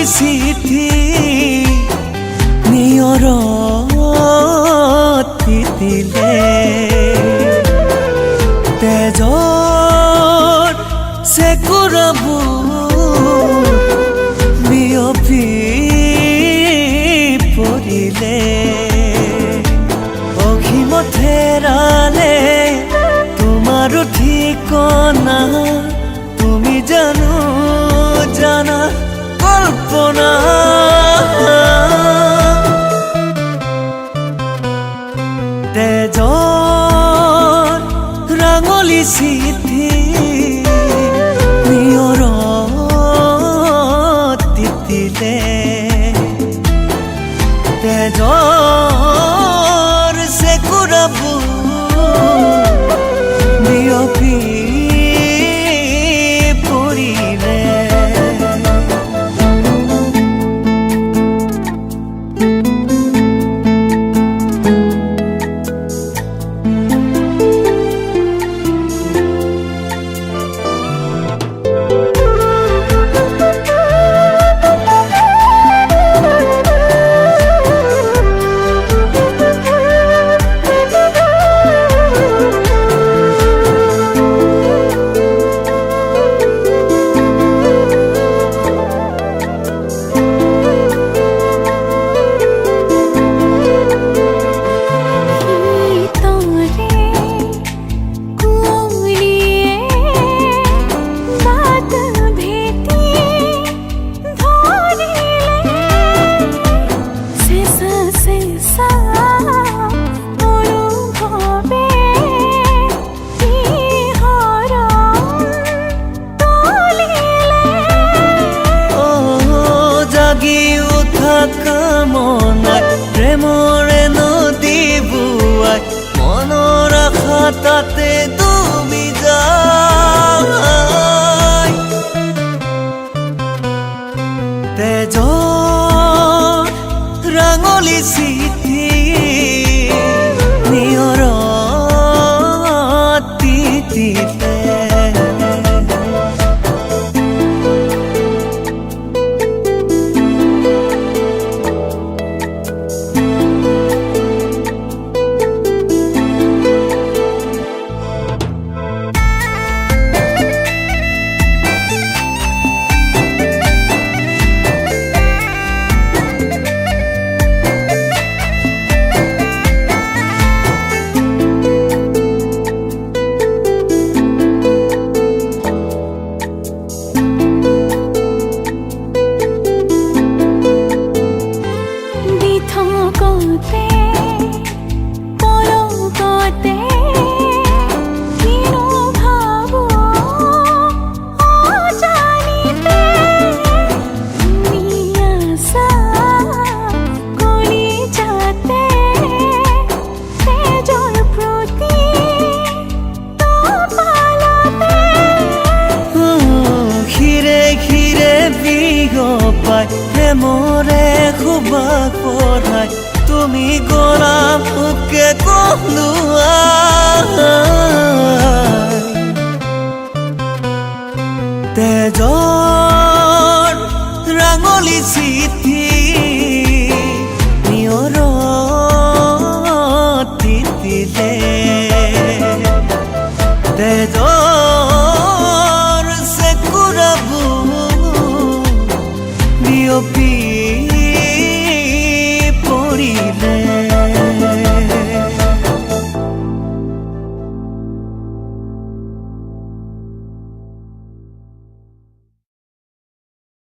sithi niyorat titile tezor sekurabu biyopi porile অখিমথেৰালে তোমাৰো ঠিকনা তুমি জানো জানা কল্পনা তেজৰ ৰাঙলী সিথি নিয়ৰত তিতিলে তেজৰ সেকুৰাবু বিয়পি পৰিলে কামনাই প্ৰেমৰে নদী বুৱাই মনৰ আশা তাতে তুমি যাই তেজৰ ৰাঙলী সিথি নিয়ৰত তিতিলে প্ৰেমৰে খুবা পঢ়াই তুমি গলা মোকে কলোৱাই তেজৰ ৰাঙলী সিথি নিয়ৰত তিতিলে তেজৰ সেকুৰাবু বিয়পি পৰিলে